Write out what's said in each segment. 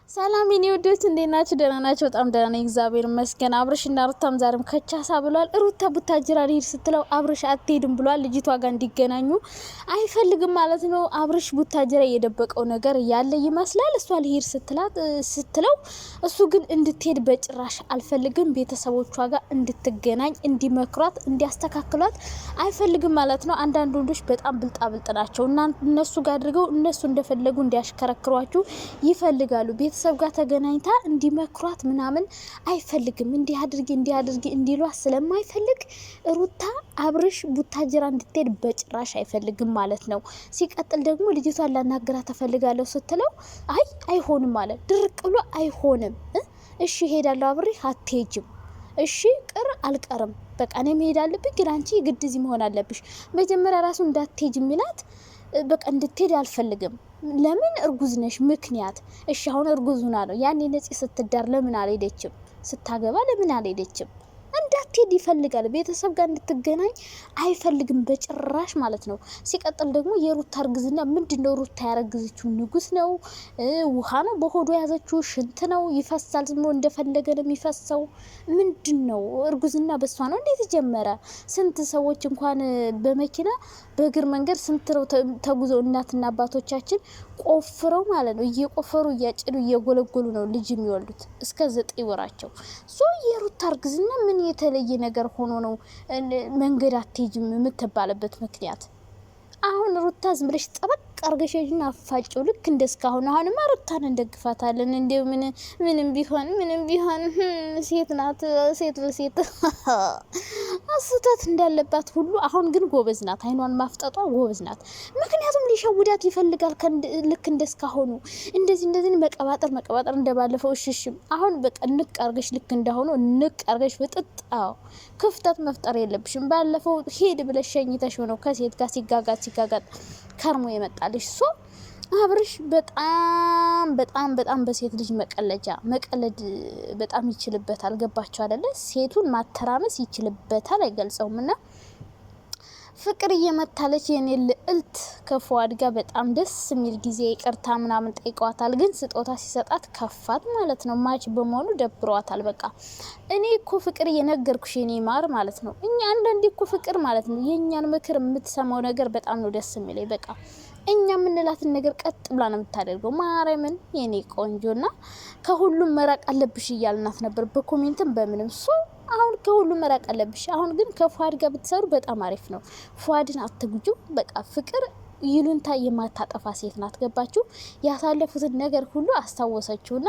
ሰላም የኔ ወዶች እንዴት ናችሁ? ደህና ናችሁ? በጣም ደህና ነኝ እግዚአብሔር ይመስገን። አብርሽና ሩታም ዛሬም ከቻሳ ብሏል። ሩታ ቡታጅራ ልሂድ ስትለው አብርሽ አትሄድም ብሏል። ልጅቷ ጋር እንዲገናኙ አይፈልግም ማለት ነው። አብርሽ ቡታጅራ የደበቀው ነገር ያለ ይመስላል። እሷ ልሂድ ስትለው እሱ ግን እንድትሄድ በጭራሽ አልፈልግም። ቤተሰቦቿ ጋር እንድትገናኝ እንዲመክሯት፣ እንዲያስተካክሏት አይፈልግም ማለት ነው። አንዳንድ ወንዶች በጣም ብልጣብልጥ ናቸው። እነሱ ጋር አድርገው እነሱ እንደፈለጉ እንዲያሽከረክሯችሁ ይፈልጋሉ። ቤተሰብ ጋር ተገናኝታ እንዲመክሯት ምናምን አይፈልግም። እንዲያድርጊ እንዲሏት ስለማይፈልግ ሩታ አብርሽ ቡታጅራ እንድትሄድ በጭራሽ አይፈልግም ማለት ነው። ሲቀጥል ደግሞ ልጅቷን ላናገራት ተፈልጋለሁ ስትለው አይሆንም ማለት ድርቅ ብሎ አይሆንም። እሺ ሄዳለሁ አብሬ አትሄጂም። እሺ አልቀርም በቃ እኔ መሄድ አለብኝ፣ ግን አንቺ ግድ እዚህ መሆን አለብሽ። መጀመሪያ ራሱ እንዳትሄጂ ሚላት በቃ እንድትሄድ አልፈልግም። ለምን እርጉዝ ነሽ? ምክንያት እሺ አሁን እርጉዝ ሆና ነው። ያኔ ነፂ ስትዳር ለምን አልሄደችም? ስታገባ ለምን አልሄደችም? እንዳትሄድ ይፈልጋል። ቤተሰብ ጋር እንድትገናኝ አይፈልግም በጭራሽ ማለት ነው። ሲቀጥል ደግሞ የሩታ እርግዝና ምንድነው? ሩታ ያረግዘችው ንጉስ ነው? ውሃ ነው በሆዷ ያዘችው? ሽንት ነው? ይፈሳል። ዝም ብሎ እንደፈለገ ነው የሚፈሰው? ምንድነው? እርግዝና በሷ ነው እንዴት ጀመረ? ስንት ሰዎች እንኳን በመኪና በእግር መንገድ ስንት ነው ተጉዘው እናትና አባቶቻችን ቆፍረው ማለት ነው እየቆፈሩ እያጭዱ እየጎለጎሉ ነው ልጅ የሚወልዱት እስከ 9 ወራቸው። የሩታ እርግዝና ምን የተለየ ነገር ሆኖ ነው መንገድ አትሄጂም የምትባልበት ምክንያት? አሁን ሩታ ዝም ብለሽ ጠበቅ አርገሽና አፋጭው ልክ እንደስካሁን። አሁንማ ሩታን እንደግፋታለን። እንደው ምንም ቢሆን ሴት ናት። ሴት በሴት አስተት እንዳለባት ሁሉ አሁን ግን ጎበዝ ናት። አይኗን ማፍጠጧ ጎበዝ ናት። ምክንያቱም ሊሸውዳት ይፈልጋል። ልክ እንደስካሁኑ እንደዚህ መቀባጠር እንደባለፈው እሽሽም አሁን በቃ ንቅ አርገሽ ልክ እንደሆነ ንቅ አርገሽ በጥጣው ክፍተት መፍጠር የለብሽም። ባለፈው ሄድ ብለሽ ሸኝተሽ ነው ከሴት ጋር ሲጋጋጥ ከርሞ የመጣልሽ። አብርሽ በጣም በሴት ልጅ መቀለድ በጣም ይችልበታል። ገባችሁ አይደለ? ሴቱን ማተራመስ ይችልበታል። አይገልጸውም እና ፍቅር እየመታለች የኔ ልዕልት ከፉአድ ጋር በጣም ደስ የሚል ጊዜ ይቅርታ ምናምን ጠይቀዋታል። ግን ስጦታ ሲሰጣት ከፋት ማለት ነው። ማች በመሆኑ ደብሯታል። በቃ እኔ እኮ ፍቅር እየነገርኩሽ የኔ ማር ማለት ነው። እኛ አንዳንዴ እኮ ፍቅር ማለት ነው የእኛን ምክር የምትሰማው ነገር በጣም ነው ደስ የሚለኝ። በቃ እኛ የምንላትን ነገር ቀጥ ብላ ነው የምታደርገው። ማርያምን የኔ ቆንጆና ከሁሉም መራቅ አለብሽ እያልናት ነበር በኮሜንትም በምንም አሁን ከሁሉም መራቅ አለብሽ። አሁን ግን ከፉአድ ጋር ብትሰሩ በጣም አሪፍ ነው። ፉአድን አትጉጁ። በቃ ፍቅር ይሉንታ የማታጠፋ ሴት ናት። ገባችሁ? ያሳለፉትን ነገር ሁሉ አስታወሰችውና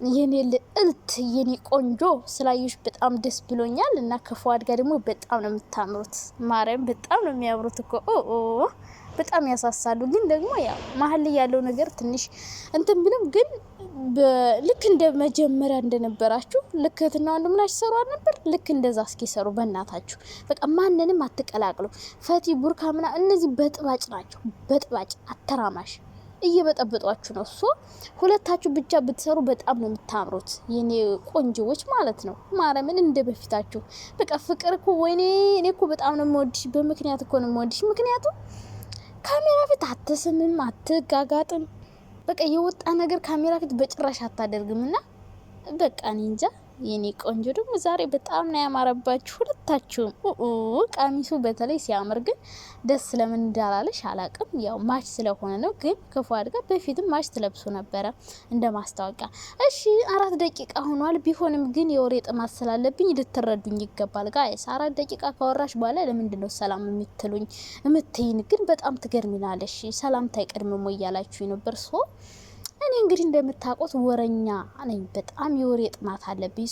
የኔ ልዕልት የኔ ቆንጆ ስላዩሽ በጣም ደስ ብሎኛል። እና ከፉአድ ጋር ደግሞ በጣም ነው የምታምሩት። ማርያም በጣም ነው የሚያምሩት እኮ በጣም ያሳሳሉ። ግን ደግሞ ያው መሀል ላይ ያለው ነገር ትንሽ እንትን ብለም ግን ልክ እንደ መጀመሪያ እንደነበራችሁ ልክ እህትና ወንድምናችሁ ሰሩ ነበር። ልክ እንደዛ እስኪ ሰሩ በእናታችሁ። በቃ ማንንም አትቀላቅሉ። ፈቲ ቡርካ ምናምን እነዚህ በጥባጭ ናቸው። በጥባጭ አተራማሽ እየበጠበጧችሁ ነው። ሁለታችሁ ብቻ ብትሰሩ በጣም ነው የምታምሩት የኔ ቆንጆዎች ማለት ነው። ማርያምን እንደ በፊታችሁ በቃ ፍቅር እኮ ወይኔ እኔ እኮ በጣም ነው የምወድሽ። በምክንያት እኮ ነው የምወድሽ። ምክንያቱም ካሜራ ፊት አትስምም፣ አትጋጋጥም። በቃ የወጣ ነገር ካሜራ ፊት በጭራሽ አታደርግምና በቃ እኔ እንጃ። የኔ ቆንጆ ደግሞ ዛሬ በጣም ነው ያማረባችሁ ሁለታችሁም። ቀሚሱ በተለይ ሲያምር ግን ደስ ለምን እንዳላለሽ አላቅም። ያው ማች ስለሆነ ነው። ግን ከፉአድ ጋር በፊትም ማች ትለብሱ ነበረ እንደ ማስታወቂያ። እሺ 4 ደቂቃ ሆኗል። ቢሆንም ግን የወሬ ጥማት ስላለብኝ ልትረዱኝ ይገባል። ጋይስ 4 ደቂቃ ካወራሽ በኋላ ለምንድነው ሰላም የምትሉኝ? የምትይን ግን በጣም ትገርሚናለሽ። ሰላምታ አይቀድምም እያላችሁ ነበር። እኔ እንግዲህ እንደምታውቁት ወረኛ ነኝ። በጣም የወሬ ጥማት አለብኝ።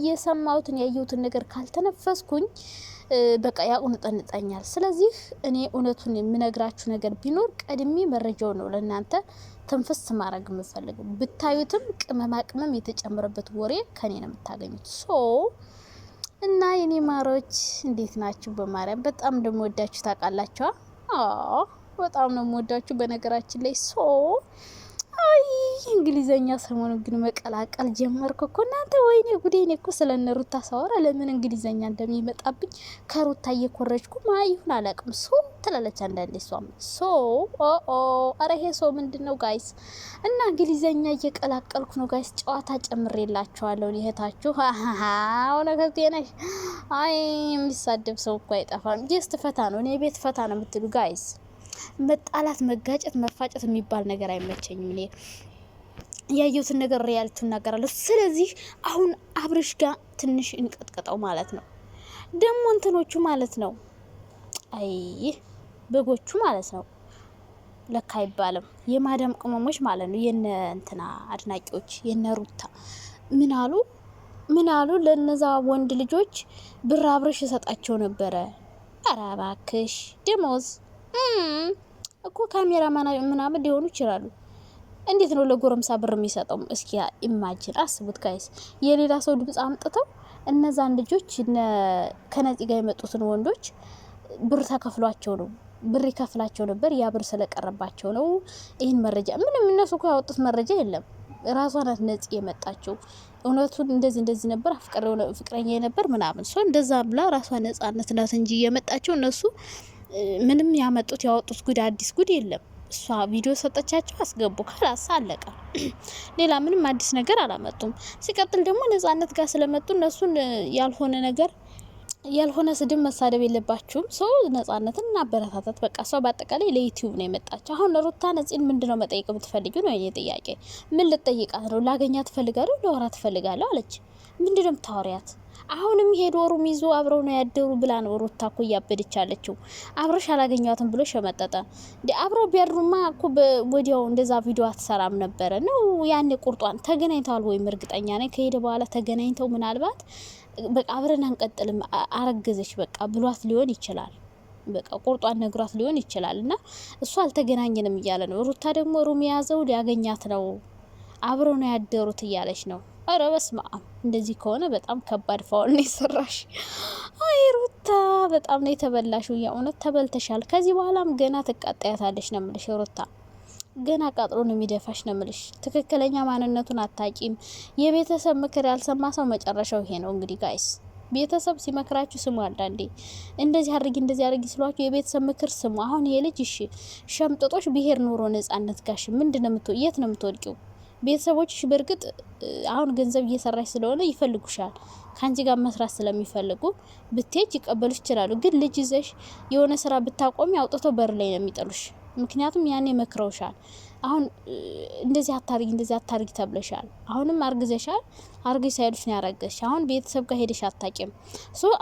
የሰማሁትን ያየሁትን ነገር ካልተነፈስኩኝ በቃ ያቁንጠንጠኛል። ስለዚህ እኔ እውነቱን የምነግራችሁ ነገር ቢኖር ቀድሜ መረጃው ነው ለእናንተ ተንፈስ ማድረግ የምፈልገው። ብታዩትም ቅመም የተጨመረበት ወሬ ከኔ ነው የምታገኙት። እና የኔ ማሮች እንዴት ናችሁ? በማርያም በጣም እንደምወዳችሁ ታውቃላችሁ። በጣም ነው የምወዳችሁ በነገራችን ላይ እንግሊዘኛ ሰሞኑን ግን መቀላቀል ጀመርኩ እኮ እናንተ። ወይኔ ጉዴ! እኔ እኮ ስለነሩታ ሳወራ ለምን እንግሊዘኛ እንደሚመጣብኝ ከሩታ እየኮረጅኩ ማይሁን አላቅም። ትላለች አንዳንዴ እሷም አረ ይሄ ሰው ምንድነው ጋይስ? እና እንግሊዘኛ እየቀላቀልኩ ነው ጋይስ፣ ጨዋታ ጨምሬላችኋለሁ። እህታችሁ አሁን ከቴነሽ አይ የሚሳደብ ሰው እኮ አይጠፋም። ጀስት ፈታ ነው፣ እኔ ቤት ፈታ ነው የምትሉ ጋይስ፣ መጣላት፣ መጋጨት፣ መፋጨት የሚባል ነገር አይመቸኝም። እኔ ያየሁትን ነገር ሪያሊቲ እናገራለሁ። ስለዚህ አሁን አብርሽ ጋር ትንሽ እንቀጥቀጠው ማለት ነው። ደሞ እንትኖቹ ማለት ነው፣ አይ በጎቹ ማለት ነው። ለካ አይባልም የማዳም ቅመሞች ማለት ነው። የነ እንትና አድናቂዎች የነ ሩታ ምን አሉ ለነዛ ወንድ ልጆች ብር አብርሽ ይሰጣቸው ነበረ። ኧረ እባክሽ ደሞዝ እኮ ካሜራ ምናምን ሊሆኑ ይችላሉ። እንዴት ነው ለጎረምሳ ብር የሚሰጠው? እስኪ ኢማጂን አስቡት ጋይስ። የሌላ ሰው ድምጽ አምጥተው እነዛን ልጆች ከነፂ ጋር የመጡትን ወንዶች ብር ተከፍሏቸው ነው፣ ብር ይከፍላቸው ነበር። ያ ብር ስለቀረባቸው ነው። ይህን መረጃ ምንም እነሱ እኮ ያወጡት መረጃ የለም። ራሷ ናት ነፂ የመጣችው። እውነቱን እንደዚህ ነበር ፍቅረኛ ነበር ምናምን ሰው እንደዛ ብላ ራሷ ነጻነት ናት እንጂ የመጣችው እነሱ ምንም ያወጡት ጉድ አዲስ ጉድ የለም። እሷ ቪዲዮ ሰጠቻቸው፣ አስገቡ፣ ካላስ አለቀ። ሌላ ምንም አዲስ ነገር አላመጡም። ሲቀጥል ደግሞ ነጻነት ጋር ስለመጡ እነሱን ያልሆነ ስድብ መሳደብ የለባችሁም። ሰው ነጻነትን እናበረታታት። በቃ ሰው በአጠቃላይ ለዩቲዩብ ነው የመጣች። አሁን ሩታ ነፂን ምንድነው መጠየቅ የምትፈልጊው ነው የኔ ጥያቄ። ምን ልጠይቃት ነው? ላገኛት ትፈልጋለሁ፣ ለወራት ትፈልጋለሁ አለች። ምንድነው የምታወሪያት? አሁንም ሄዶ ሩም ይዞ አብረው ነው ያደሩ ብላ ነው ሩታ እኮ እያበደች አለችው። አብረሽ አላገኛትም ብሎ ሸመጠጠ። አብረው ቢያድሩማ እኮ ወዲያው እንደዛ ቪዲዮ አትሰራም ነበረ ነው። ያኔ ቁርጧን ተገናኝተዋል ወይም እርግጠኛ ነኝ ከሄደ በኋላ ተገናኝተው ምናልባት በቃ አብረን አንቀጥልም አረገዘች በቃ ብሏት ሊሆን ይችላል። በቃ ቁርጧን ነግሯት ሊሆን ይችላል። እና እሱ አልተገናኘንም እያለ ነው። ሩታ ደግሞ ሩም የያዘው ሊያገኛት ነው፣ አብረው ነው ያደሩት እያለች ነው። አረ በስመ አብ! እንደዚህ ከሆነ በጣም ከባድ ፋውል ነው የሰራሽ። አይ ሩታ በጣም ነው የተበላሽው። የእውነት ተበልተሻል። ከዚህ በኋላም ገና ትቃጣያታለሽ ነው የምልሽ። ሩታ ገና ቃጥሎ ነው የሚደፋሽ ነው የምልሽ። ትክክለኛ ማንነቱን አታቂም። የቤተሰብ ምክር ያልሰማ ሰው መጨረሻው ይሄ ነው። እንግዲህ ጋይስ ቤተሰብ ሲመክራችሁ ስሙ። አንዳንዴ እንደዚህ አድርጊ ስሏችሁ የቤተሰብ ምክር ስሙ። አሁን ይሄ ልጅ እሺ ሸምጥጦሽ ብሄር ኑሮ ነጻነት ጋሽ ምንድነው የት ነው የምትወድቂው? ቤተሰቦችሽ በእርግጥ አሁን ገንዘብ እየሰራሽ ስለሆነ ይፈልጉሻል። ካንቺ ጋር መስራት ስለሚፈልጉ ብትሄጅ ይቀበሉሽ ይችላሉ። ግን ልጅ ይዘሽ የሆነ ስራ ብታቆሚ አውጥተው በር ላይ ነው የሚጠሉሽ። ምክንያቱም ያኔ መክረውሻል። አሁን እንደዚህ አታርጊ ተብለሻል። አሁንም አርግዘሻል። አርግሽ ሳይሉሽ ነው ያረገሽ። አሁን ቤተሰብ ጋር ሄደሽ አታቂም።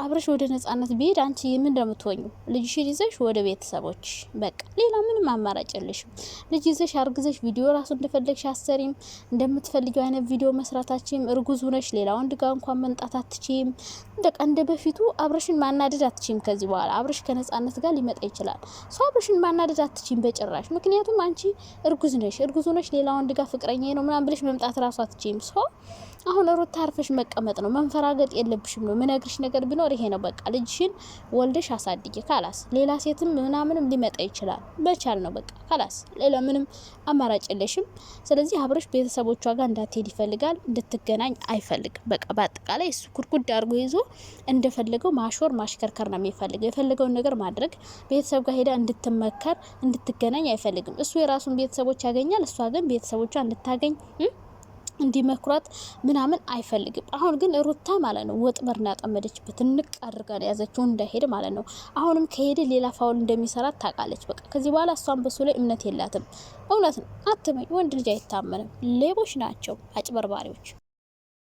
አብረሽ ወደ ነጻነት ቢሄድ አንቺ ምን እንደምትወኙ ልጅሽን ይዘሽ ወደ ቤተሰቦች በቃ ሌላ ምንም አማራጭ የለሽም። ልጅ ይዘሽ አርግዘሽ ቪዲዮ ራሱ እንደፈለግሽ አሰሪም፣ እንደምትፈልጊው አይነት ቪዲዮ መስራታችም፣ እርጉዝ ሆነሽ ሌላ ወንድ ጋር እንኳን መንጣት አትችይም። በቃ እንደ በፊቱ አብረሽን ማናደድ አትችይም። ከዚህ በኋላ አብረሽ ከነጻነት ጋር ሊመጣ ይችላል። አብረሽን ማናደድ አትችይም በጭራሽ። ምክንያቱም አንቺ እርጉዝ ነሽ ሌላ ወንድ ጋር ፍቅረኛ ነው ምናምን ብለሽ መምጣት ራሱ አትችይም። አሁን ሩታ አርፈሽ መቀመጥ ነው፣ መንፈራገጥ የለብሽም ነው ምነግርሽ። ነገር ቢኖር ይሄ ነው በቃ። ልጅሽን ወልደሽ አሳድጊ ካላስ። ሌላ ሴትም ምናምንም ሊመጣ ይችላል። መቻል ነው በቃ ካላስ። ሌላ ምንም አማራጭ የለሽም። ስለዚህ አብረሽ ቤተሰቦቿ ጋር እንዳትሄድ ይፈልጋል፣ እንድትገናኝ አይፈልግም። በቃ በአጠቃላይ እሱ ኩርኩድ አድርጎ ይዞ እንደፈለገው ማሾር ማሽከርከር ነው የሚፈልገው። የፈለገውን ነገር ማድረግ፣ ቤተሰብ ጋር ሄዳ እንድትመከር እንድትገናኝ አይፈልግም። እሱ የራሱን ቤተሰቦች ያገኛል፣ እሷ ግን ቤተሰቦቿ እንድታገኝ እንዲመክሯት ምናምን አይፈልግም። አሁን ግን ሩታ ማለት ነው ወጥመድ ያጠመደችበት ንቅ አድርጋ ነው ያዘችው እንዳይሄድ ማለት ነው። አሁንም ከሄደ ሌላ ፋውል እንደሚሰራት ታውቃለች። በቃ ከዚህ በኋላ እሷን በሱ ላይ እምነት የላትም። እውነት ነው አትመኝ። ወንድ ልጅ አይታመንም። ሌቦች ናቸው፣ አጭበርባሪዎች።